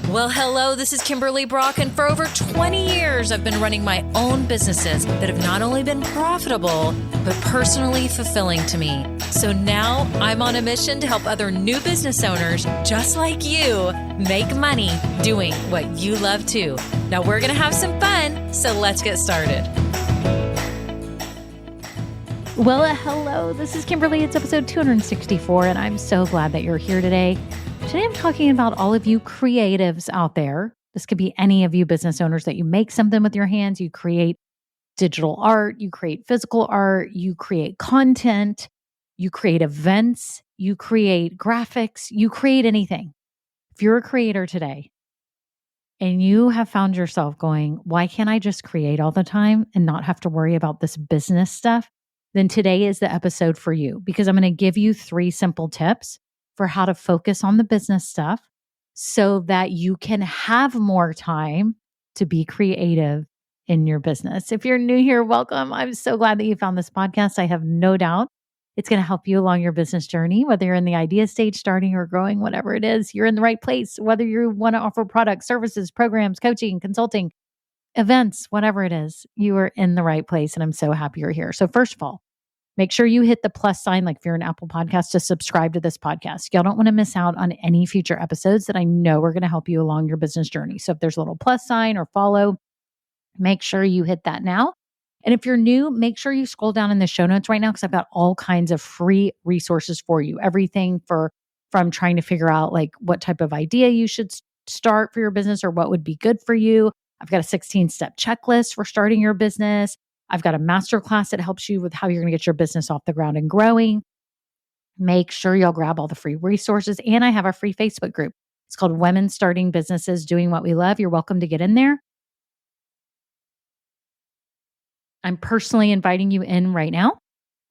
Well, hello, this is Kimberly Brock, and for over 20 years, I've been running my own businesses that have not only been profitable, but personally fulfilling to me. So now I'm on a mission to help other new business owners, just like you, make money doing what you love too. Now we're going to have some fun, so let's get started. Well, hello, this is Kimberly. It's episode 264, and I'm so glad that you're here today. Today, I'm talking about all of you creatives out there. This could be any of you business owners that you make something with your hands. You create digital art, you create physical art, you create content, you create events, you create graphics, you create anything. If you're a creator today and you have found yourself going, why can't I just create all the time and not have to worry about this business stuff? Then today is the episode for you, because I'm going to give you 3 simple tips for how to focus on the business stuff so that you can have more time to be creative in your business. If you're new here, welcome. I'm so glad that you found this podcast. I have no doubt it's going to help you along your business journey, whether you're in the idea stage, starting or growing, whatever it is, you're in the right place. Whether you want to offer products, services, programs, coaching, consulting, events, whatever it is, you are in the right place. And I'm so happy you're here. So first of all, make sure you hit the plus sign, like if you're an Apple podcast, to subscribe to this podcast. Y'all don't want to miss out on any future episodes that I know are going to help you along your business journey. So if there's a little plus sign or follow, make sure you hit that now. And if you're new, make sure you scroll down in the show notes right now, because I've got all kinds of free resources for you. Everything from trying to figure out like what type of idea you should start for your business or what would be good for you. I've got a 16-step checklist for starting your business. I've got a masterclass that helps you with how you're going to get your business off the ground and growing. Make sure you'll grab all the free resources. And I have a free Facebook group. It's called Women Starting Businesses Doing What We Love. You're welcome to get in there. I'm personally inviting you in right now.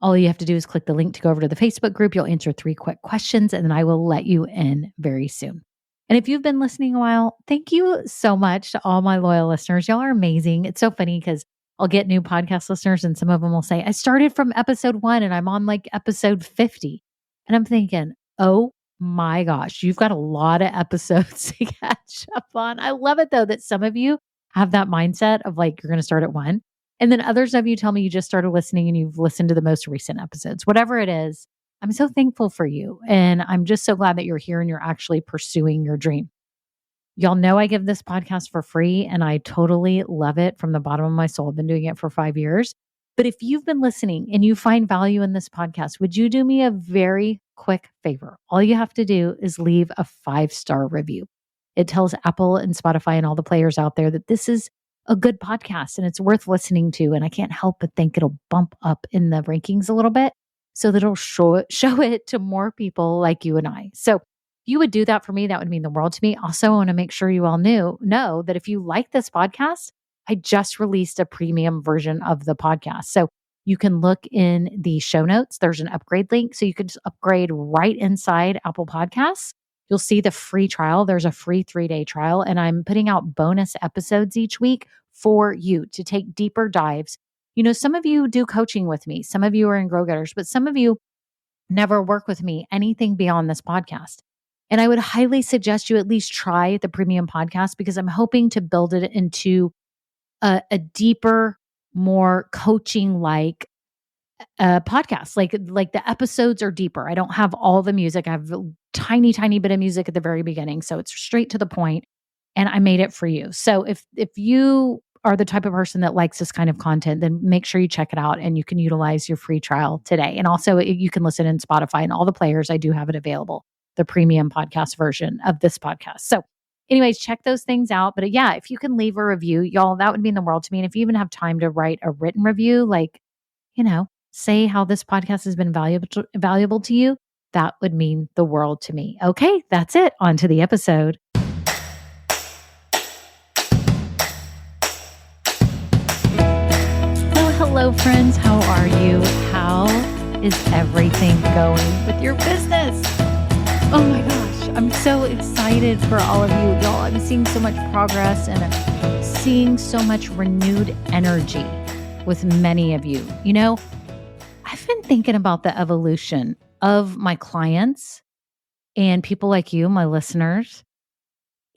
All you have to do is click the link to go over to the Facebook group. You'll answer 3 quick questions, and then I will let you in very soon. And if you've been listening a while, thank you so much to all my loyal listeners. Y'all are amazing. It's so funny because I'll get new podcast listeners and some of them will say, I started from episode 1 and I'm on like episode 50. And I'm thinking, oh my gosh, you've got a lot of episodes to catch up on. I love it though that some of you have that mindset of like, you're going to start at 1. And then others of you tell me you just started listening and you've listened to the most recent episodes. Whatever it is, I'm so thankful for you. And I'm just so glad that you're here and you're actually pursuing your dream. Y'all know I give this podcast for free and I totally love it from the bottom of my soul. I've been doing it for 5 years. But if you've been listening and you find value in this podcast, would you do me a very quick favor? All you have to do is leave a 5-star review. It tells Apple and Spotify and all the players out there that this is a good podcast and it's worth listening to. And I can't help but think it'll bump up in the rankings a little bit so that it'll show it to more people like you and I. So you would do that for me, that would mean the world to me. Also, I want to make sure you all know that if you like this podcast, I just released a premium version of the podcast. So you can look in the show notes. There's an upgrade link. So you can just upgrade right inside Apple Podcasts. You'll see the free trial. There's a free 3-day trial. And I'm putting out bonus episodes each week for you to take deeper dives. You know, some of you do coaching with me. Some of you are in Grow Getters, but some of you never work with me anything beyond this podcast. And I would highly suggest you at least try the premium podcast because I'm hoping to build it into a deeper, more coaching-like podcast. Like the episodes are deeper. I don't have all the music. I have a tiny, tiny bit of music at the very beginning. So it's straight to the point, and I made it for you. So if you are the type of person that likes this kind of content, then make sure you check it out and you can utilize your free trial today. And also you can listen in Spotify and all the players. I do have it available, the premium podcast version of this podcast. So anyways, check those things out. But yeah, if you can leave a review, y'all, that would mean the world to me. And if you even have time to write a written review, like, say how this podcast has been valuable to you, that would mean the world to me. Okay, that's it. On to the episode. Hello, friends. How are you? How is everything going with your business? Oh my gosh, I'm so excited for all of you. Y'all, I'm seeing so much progress and I'm seeing so much renewed energy with many of you. You know, I've been thinking about the evolution of my clients and people like you, my listeners,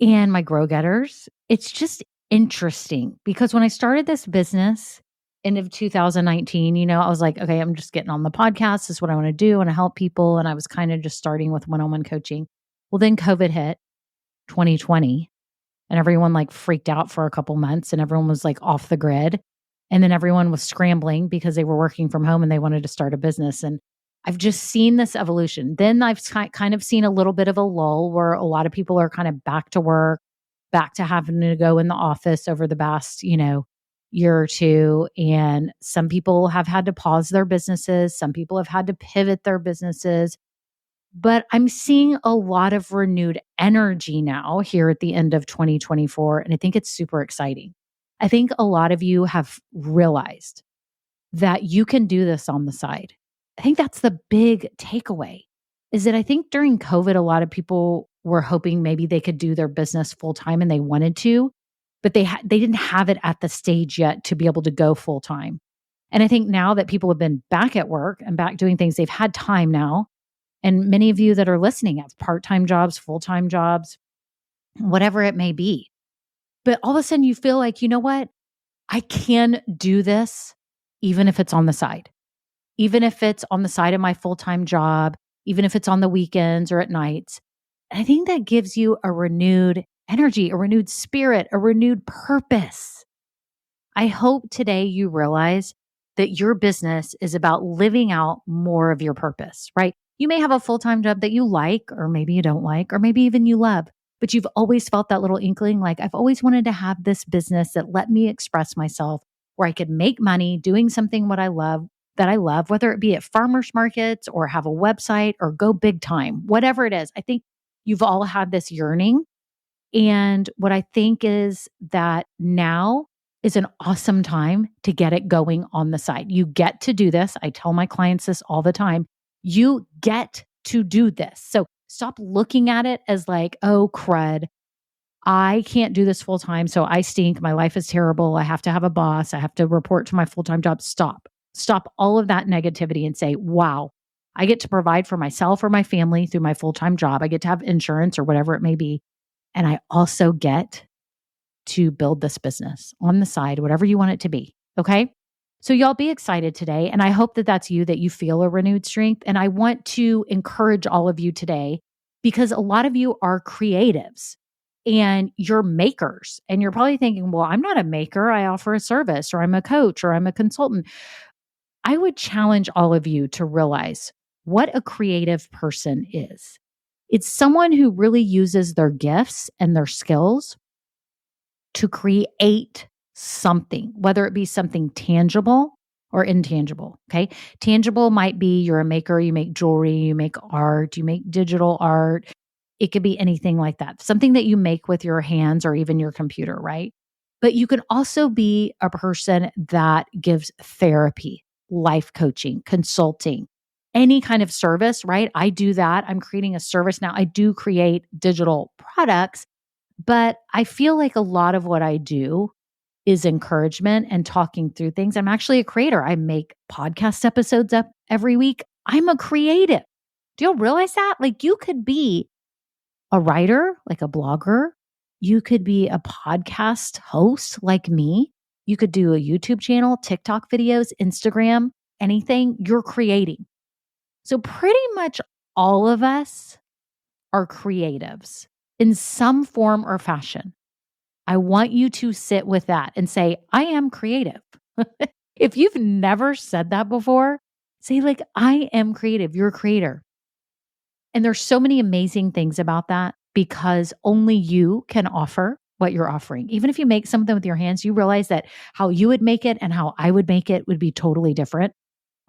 and my Grow Getters. It's just interesting because when I started this business end of 2019, I was like, okay, I'm just getting on the podcast. This is what I want to do. I want to help people. And I was kind of just starting with one-on-one coaching. Well, then COVID hit 2020 and everyone like freaked out for a couple months and everyone was like off the grid. And then everyone was scrambling because they were working from home and they wanted to start a business. And I've just seen this evolution. Then I've kind of seen a little bit of a lull where a lot of people are kind of back to work, back to having to go in the office over the past, year or two. And some people have had to pause their businesses. Some people have had to pivot their businesses. But I'm seeing a lot of renewed energy now here at the end of 2024. And I think it's super exciting. I think a lot of you have realized that you can do this on the side. I think that's the big takeaway is that I think during COVID, a lot of people were hoping maybe they could do their business full time and they wanted to, but they didn't have it at the stage yet to be able to go full time. And I think now that people have been back at work and back doing things, they've had time now. And many of you that are listening have part-time jobs, full-time jobs, whatever it may be. But all of a sudden you feel like, you know what? I can do this even if it's on the side. Even if it's on the side of my full-time job, even if it's on the weekends or at nights. And I think that gives you a renewed energy, a renewed spirit, a renewed purpose. I hope today you realize that your business is about living out more of your purpose, right? You may have a full-time job that you like, or maybe you don't like, or maybe even you love, but you've always felt that little inkling like, I've always wanted to have this business that let me express myself, where I could make money doing something that I love, whether it be at farmers markets or have a website or go big time, whatever it is. I think you've all had this yearning. And what I think is that now is an awesome time to get it going on the side. You get to do this. I tell my clients this all the time. You get to do this. So stop looking at it as like, oh, crud. I can't do this full time. So I stink. My life is terrible. I have to have a boss. I have to report to my full-time job. Stop all of that negativity and say, wow, I get to provide for myself or my family through my full-time job. I get to have insurance or whatever it may be. And I also get to build this business on the side, whatever you want it to be. Okay. So y'all be excited today. And I hope that that's you, that you feel a renewed strength. And I want to encourage all of you today because a lot of you are creatives and you're makers. And you're probably thinking, well, I'm not a maker. I offer a service or I'm a coach or I'm a consultant. I would challenge all of you to realize what a creative person is. It's someone who really uses their gifts and their skills to create something, whether it be something tangible or intangible. Okay. Tangible might be you're a maker, you make jewelry, you make art, you make digital art. It could be anything like that, something that you make with your hands or even your computer, right? But you can also be a person that gives therapy, life coaching, consulting, any kind of service, right? I do that. I'm creating a service now. I do create digital products, but I feel like a lot of what I do is encouragement and talking through things. I'm actually a creator. I make podcast episodes up every week. I'm a creative. Do you realize that? Like you could be a writer, like a blogger. You could be a podcast host like me. You could do a YouTube channel, TikTok videos, Instagram, anything you're creating. So pretty much all of us are creatives in some form or fashion. I want you to sit with that and say, I am creative. If you've never said that before, say like, I am creative. You're a creator. And there's so many amazing things about that because only you can offer what you're offering. Even if you make something with your hands, you realize that how you would make it and how I would make it would be totally different.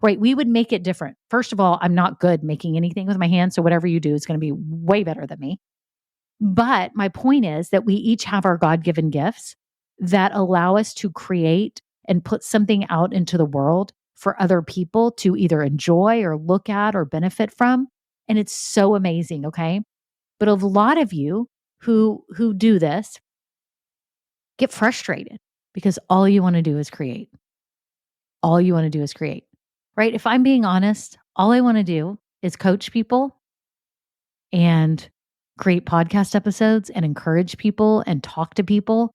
Right? We would make it different. First of all, I'm not good making anything with my hands. So whatever you do is going to be way better than me. But my point is that we each have our God-given gifts that allow us to create and put something out into the world for other people to either enjoy or look at or benefit from. And it's so amazing. Okay. But a lot of you who do this get frustrated because all you want to do is create. All you want to do is create. Right? If I'm being honest, all I want to do is coach people and create podcast episodes and encourage people and talk to people,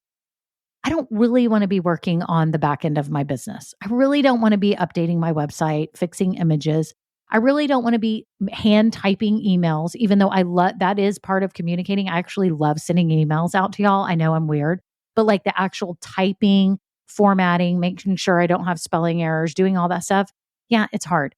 I don't really want to be working on the back end of my business. I really don't want to be updating my website, fixing images. I really don't want to be hand typing emails, even though I love that is part of communicating. I actually love sending emails out to y'all. I know I'm weird, but like the actual typing, formatting, making sure I don't have spelling errors, doing all that stuff. Yeah, it's hard.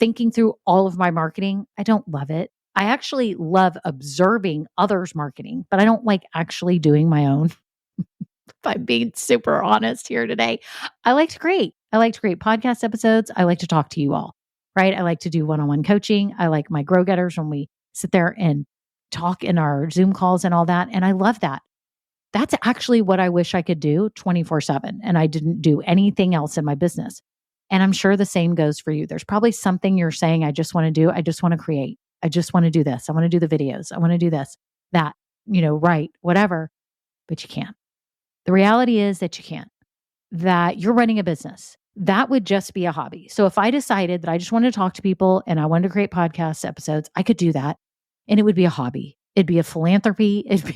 Thinking through all of my marketing, I don't love it. I actually love observing others' marketing, but I don't like actually doing my own. If I'm being super honest here today, I like to create. I like to create podcast episodes. I like to talk to you all, right? I like to do one-on-one coaching. I like my grow getters when we sit there and talk in our Zoom calls and all that. And I love that. That's actually what I wish I could do 24/7. And I didn't do anything else in my business. And I'm sure the same goes for you. There's probably something you're saying, I just want to do. I just want to create. I just want to do this. I want to do the videos. I want to do this, that, write, whatever, but you can't. The reality is that you can't, that you're running a business. That would just be a hobby. So if I decided that I just wanted to talk to people and I wanted to create podcast episodes, I could do that. And it would be a hobby. It'd be a philanthropy. It'd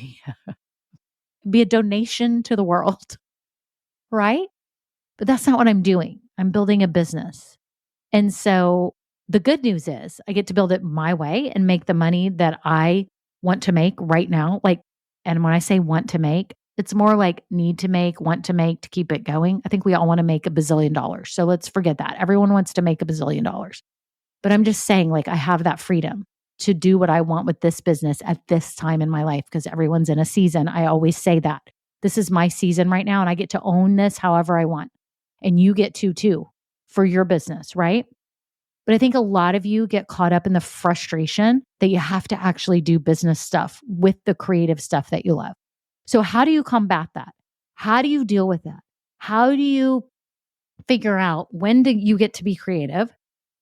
be a donation to the world, right? But that's not what I'm doing. I'm building a business. And so the good news is I get to build it my way and make the money that I want to make right now. And when I say want to make, it's more like need to make, want to make to keep it going. I think we all want to make $1 bazillion. So let's forget that. Everyone wants to make $1 bazillion. But I'm just saying, I have that freedom to do what I want with this business at this time in my life because everyone's in a season. I always say that. This is my season right now, and I get to own this however I want. And you get to too for your business, right? But I think a lot of you get caught up in the frustration that you have to actually do business stuff with the creative stuff that you love. So how do you combat that? How do you deal with that? How do you figure out when do you get to be creative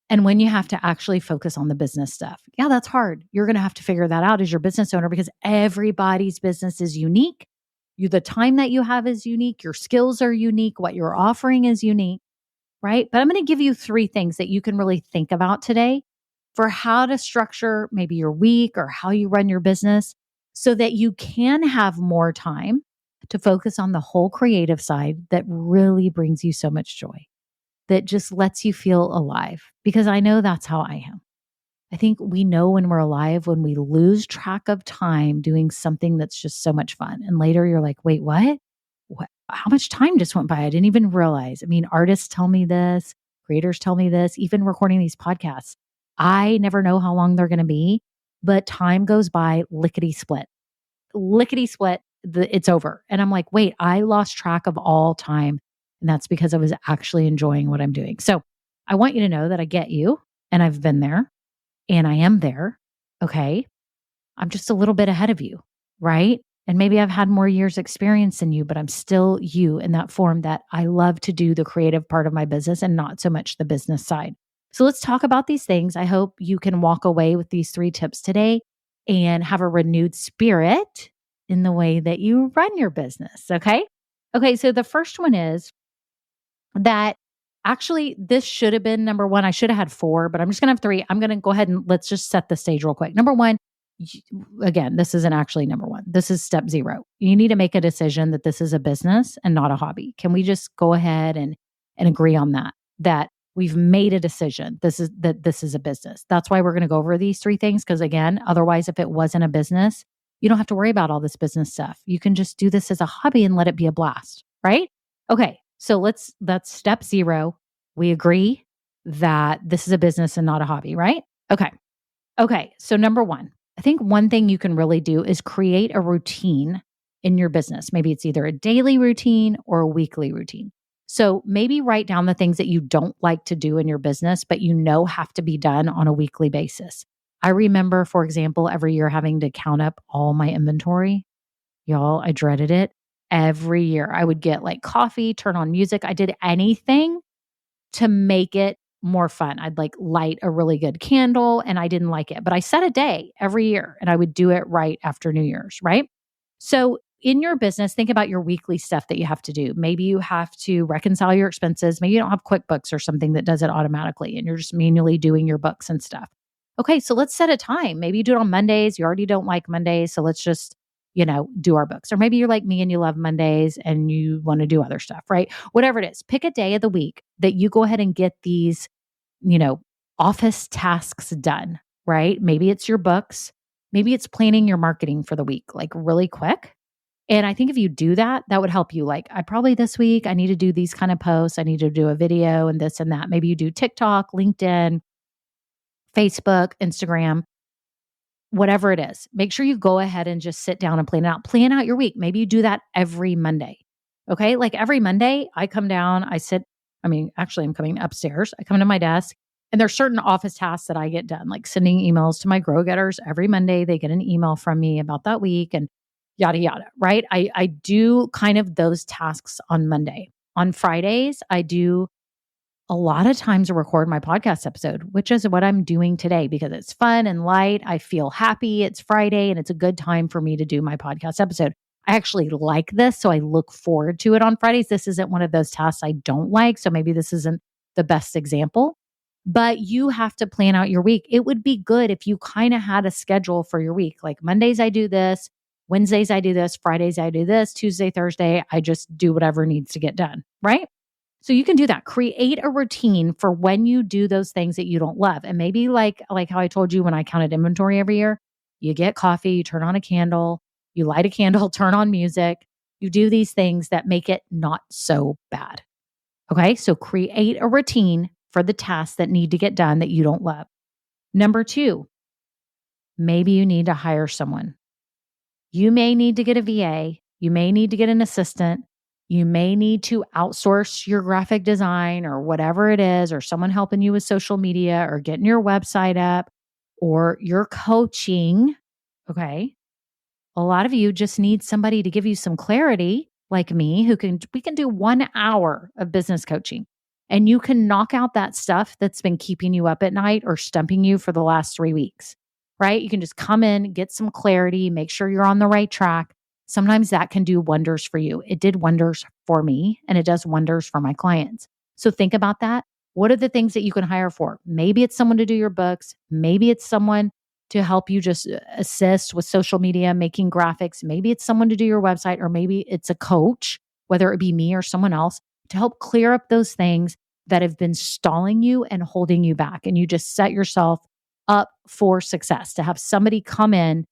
and when you have to actually focus on the business stuff? Yeah, that's hard. You're going to have to figure that out as your business owner because everybody's business is unique. The time that you have is unique. Your skills are unique. What you're offering is unique, right? But I'm going to give you 3 things that you can really think about today for how to structure maybe your week or how you run your business so that you can have more time to focus on the whole creative side that really brings you so much joy, that just lets you feel alive. Because I know that's how I am. I think we know when we're alive when we lose track of time doing something that's just so much fun. And later you're like, wait, what? How much time just went by? I didn't even realize. I mean, artists tell me this, creators tell me this, even recording these podcasts. I never know how long they're going to be, but time goes by lickety split, it's over. And I'm like, wait, I lost track of all time. And that's because I was actually enjoying what I'm doing. So I want you to know that I get you and I've been there and I am there. Okay. I'm just a little bit ahead of you, right? And maybe I've had more years experience than you, but I'm still you in that form that I love to do the creative part of my business and not so much the business side. So let's talk about these things. I hope you can walk away with these 3 tips today and have a renewed spirit in the way that you run your business. Okay. Okay. So the first one is that actually this should have been number 1. I should have had 4, but I'm just going to have 3. I'm going to go ahead and let's just set the stage real quick. Number 1, again, this isn't actually number 1. This is step 0. You need to make a decision that this is a business and not a hobby. Can we just go ahead and agree on that we've made a decision. This is a business. That's why we're going to go over these 3 things. Because again, otherwise, if it wasn't a business, you don't have to worry about all this business stuff. You can just do this as a hobby and let it be a blast, right? Okay. So that's step 0. We agree that this is a business and not a hobby, right? Okay. Okay. So number 1, I think one thing you can really do is create a routine in your business. Maybe it's either a daily routine or a weekly routine. So maybe write down the things that you don't like to do in your business, but have to be done on a weekly basis. I remember, for example, every year having to count up all my inventory. Y'all, I dreaded it. Every year I would get coffee, turn on music. I did anything to make it more fun. I'd light a really good candle and I didn't like it, but I set a day every year and I would do it right after New Year's, right? So in your business, think about your weekly stuff that you have to do. Maybe you have to reconcile your expenses. Maybe you don't have QuickBooks or something that does it automatically and you're just manually doing your books and stuff. Okay, so let's set a time. Maybe you do it on Mondays. You already don't like Mondays. So let's just, do our books. Or maybe you're like me and you love Mondays and you want to do other stuff, right? Whatever it is, pick a day of the week that you go ahead and get these, you know, office tasks done, right? Maybe it's your books. Maybe it's planning your marketing for the week, like really quick. And I think if you do that, that would help you. Like, I probably this week, I need to do these kind of posts. I need to do a video and this and that. Maybe you do TikTok, LinkedIn, Facebook, Instagram, whatever it is. Make sure you go ahead and just sit down and plan it out. Plan out your week. Maybe you do that every Monday. Okay. Like every Monday, I come down, actually, I'm coming upstairs. I come to my desk and there's certain office tasks that I get done, like sending emails to my grow getters every Monday. They get an email from me about that week and yada, yada. Right. I do kind of those tasks on Monday. On Fridays, I do a lot of times to record my podcast episode, which is what I'm doing today because it's fun and light. I feel happy. It's Friday and it's a good time for me to do my podcast episode. I actually like this, so I look forward to it on Fridays. This isn't one of those tasks I don't like, so maybe this isn't the best example, but you have to plan out your week. It would be good if you kind of had a schedule for your week. Like Mondays, I do this. Wednesdays, I do this. Fridays, I do this. Tuesday, Thursday, I just do whatever needs to get done, right? So you can do that. Create a routine for when you do those things that you don't love. And maybe like how I told you when I counted inventory every year, you get coffee, you turn on a candle, you light a candle, turn on music. You do these things that make it not so bad. Okay? So create a routine for the tasks that need to get done that you don't love. Number 2, maybe you need to hire someone. You may need to get a VA. You may need to get an assistant. You may need to outsource your graphic design or whatever it is, or someone helping you with social media or getting your website up or your coaching. Okay. A lot of you just need somebody to give you some clarity, like me, we can do 1 hour of business coaching and you can knock out that stuff that's been keeping you up at night or stumping you for the last 3 weeks, right? You can just come in, get some clarity, make sure you're on the right track. Sometimes that can do wonders for you. It did wonders for me and it does wonders for my clients. So think about that. What are the things that you can hire for? Maybe it's someone to do your books. Maybe it's someone to help you just assist with social media, making graphics. Maybe it's someone to do your website, or maybe it's a coach, whether it be me or someone else, to help clear up those things that have been stalling you and holding you back. And you just set yourself up for success to have somebody come in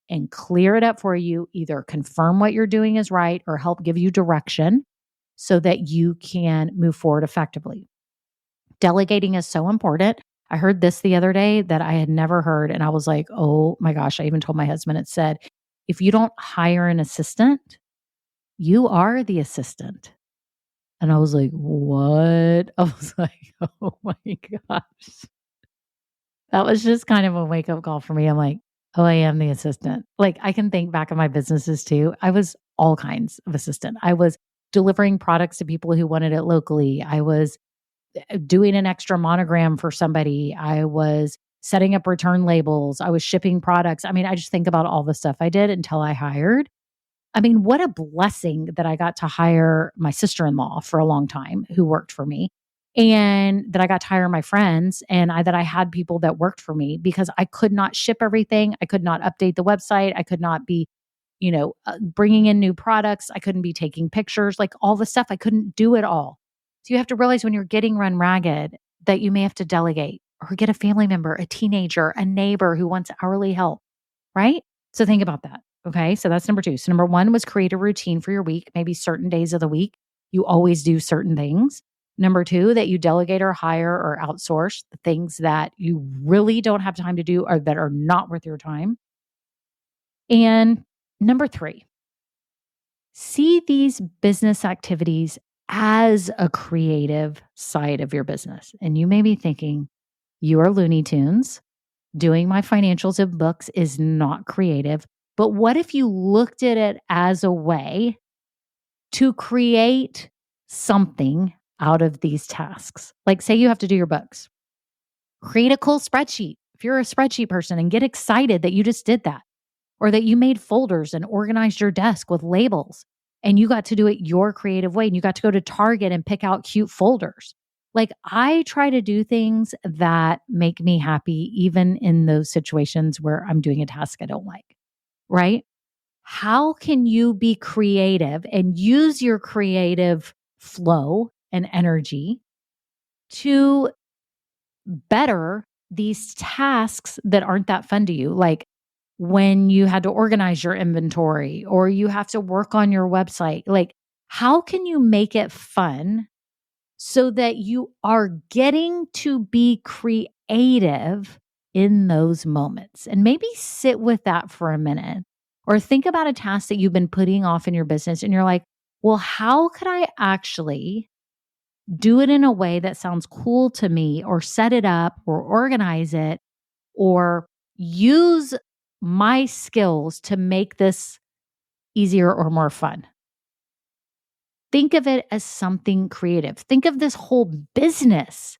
and clear it up for you, either confirm what you're doing is right or help give you direction so that you can move forward effectively. Delegating is so important. I heard this the other day that I had never heard. And I was like, oh my gosh, I even told my husband, it said, if you don't hire an assistant, you are the assistant. And I was like, what? I was like, oh my gosh. That was just kind of a wake up call for me. I'm like, oh, I am the assistant. Like I can think back on my businesses too. I was all kinds of assistant. I was delivering products to people who wanted it locally. I was doing an extra monogram for somebody. I was setting up return labels. I was shipping products. I just think about all the stuff I did until I hired. What a blessing that I got to hire my sister-in-law for a long time who worked for me, and that I got to hire my friends, and that I had people that worked for me because I could not ship everything. I could not update the website. I could not be, bringing in new products. I couldn't be taking pictures, like all the stuff. I couldn't do it all. So you have to realize when you're getting run ragged that you may have to delegate or get a family member, a teenager, a neighbor who wants hourly help, right? So think about that. Okay. So that's number 2. So number 1 was create a routine for your week, maybe certain days of the week. You always do certain things. Number 2, that you delegate or hire or outsource the things that you really don't have time to do or that are not worth your time. And number 3, see these business activities as a creative side of your business. And you may be thinking, you are Looney Tunes. Doing my financials of books is not creative. But what if you looked at it as a way to create something out of these tasks? Like say you have to do your books. Create a cool spreadsheet. If you're a spreadsheet person, and get excited that you just did that, or that you made folders and organized your desk with labels and you got to do it your creative way and you got to go to Target and pick out cute folders. Like I try to do things that make me happy, even in those situations where I'm doing a task I don't like, right? How can you be creative and use your creative flow and energy to better these tasks that aren't that fun to you? Like when you had to organize your inventory or you have to work on your website, like how can you make it fun so that you are getting to be creative in those moments? And maybe sit with that for a minute or think about a task that you've been putting off in your business and you're like, well, how could I actually do it in a way that sounds cool to me, or set it up or organize it or use my skills to make this easier or more fun? Think of it as something creative. Think of this whole business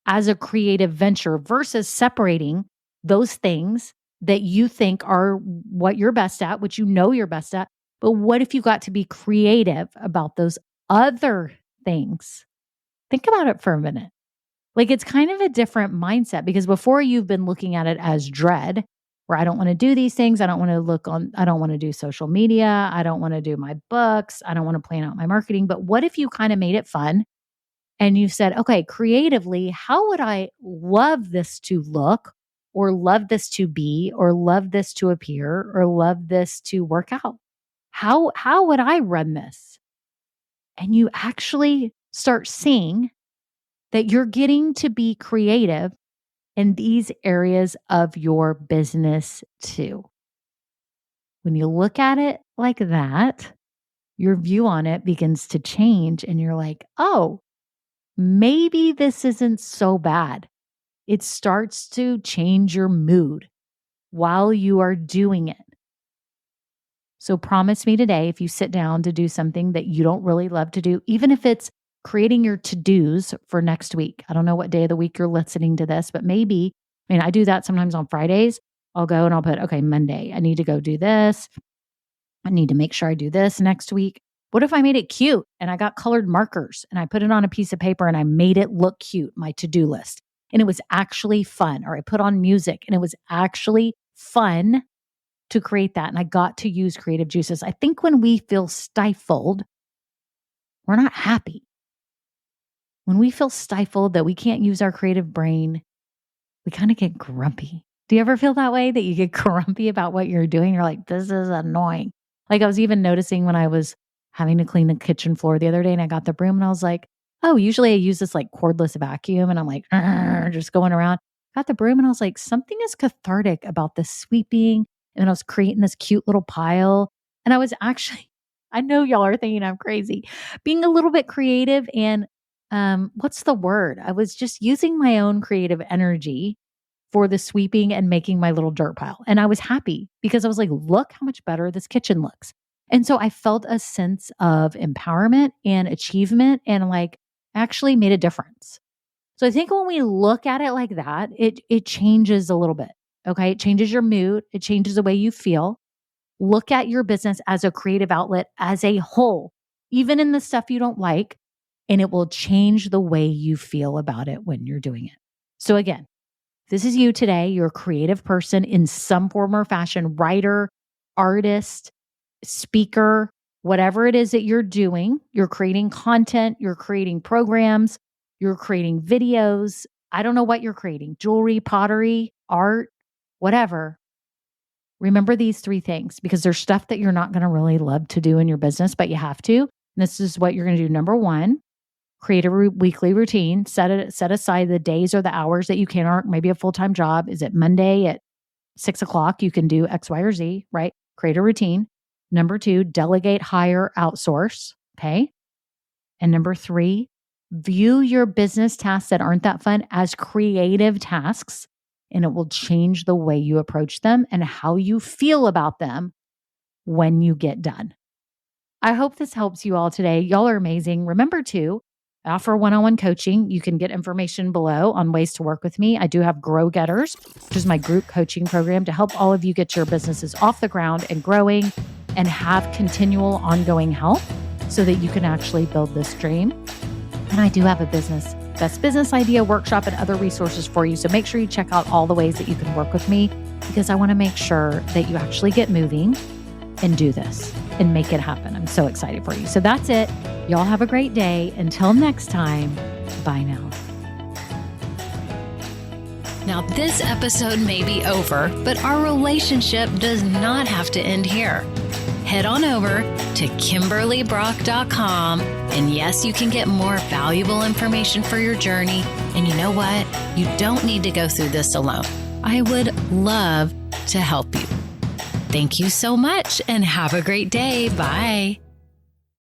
as a creative venture versus separating those things that you think are what you're best at, which you know you're best at. But what if you got to be creative about those other things? Think about it for a minute. Like it's kind of a different mindset, because before you've been looking at it as dread, where I don't want to do these things. I don't want to do social media. I don't want to do my books. I don't want to plan out my marketing. But what if you kind of made it fun and you said, okay, creatively, how would I love this to look, or love this to be, or love this to appear, or love this to work out? How would I run this? And you actually start seeing that you're getting to be creative in these areas of your business too. When you look at it like that, your view on it begins to change and you're like, oh, maybe this isn't so bad. It starts to change your mood while you are doing it. So promise me today, if you sit down to do something that you don't really love to do, even if it's creating your to-dos for next week. I don't know what day of the week you're listening to this, but maybe, I do that sometimes on Fridays. I'll go and I'll put, okay, Monday, I need to go do this. I need to make sure I do this next week. What if I made it cute and I got colored markers and I put it on a piece of paper and I made it look cute, my to-do list, and it was actually fun? Or I put on music and it was actually fun to create that. And I got to use creative juices. I think when we feel stifled, we're not happy. When we feel stifled, that we can't use our creative brain, we kind of get grumpy. Do you ever feel that way, that you get grumpy about what you're doing? You're like, this is annoying. Like I was even noticing when I was having to clean the kitchen floor the other day and I got the broom and I was like, oh, usually I use this like cordless vacuum and I'm like, just going around. Got the broom and I was like, something is cathartic about the sweeping. And I was creating this cute little pile. And I was actually, I know y'all are thinking I'm crazy, being a little bit creative and what's the word? I was just using my own creative energy for the sweeping and making my little dirt pile. And I was happy because I was like, look how much better this kitchen looks. And so I felt a sense of empowerment and achievement and like actually made a difference. So I think when we look at it like that, it changes a little bit. Okay. It changes your mood. It changes the way you feel. Look at your business as a creative outlet as a whole, even in the stuff you don't like. And it will change the way you feel about it when you're doing it. So again, if this is you today, you're a creative person in some form or fashion, writer, artist, speaker, whatever it is that you're doing, you're creating content, you're creating programs, you're creating videos. I don't know what you're creating, jewelry, pottery, art, whatever. Remember these three things, because there's stuff that you're not going to really love to do in your business, but you have to. And this is what you're going to do. Number one, create a weekly routine. Set aside the days or the hours that you can, or maybe a full-time job. Is it Monday at 6:00? You can do X, Y, or Z, right? Create a routine. Number two, delegate, hire, outsource. Okay. And number three, view your business tasks that aren't that fun as creative tasks, and it will change the way you approach them and how you feel about them when you get done. I hope this helps you all today. Y'all are amazing. Remember to offer one-on-one coaching. You can get information below on ways to work with me. I do have Grow Getters, which is my group coaching program to help all of you get your businesses off the ground and growing and have continual ongoing help so that you can actually build this dream. And I do have a business best business idea workshop and other resources for you. So make sure you check out all the ways that you can work with me, because I want to make sure that you actually get moving and do this and make it happen. I'm so excited for you. So that's it. Y'all have a great day. Until next time, bye now. Now, this episode may be over, but our relationship does not have to end here. Head on over to KimberlyBrock.com, and yes, you can get more valuable information for your journey. And you know what? You don't need to go through this alone. I would love to help you. Thank you so much, and have a great day. Bye.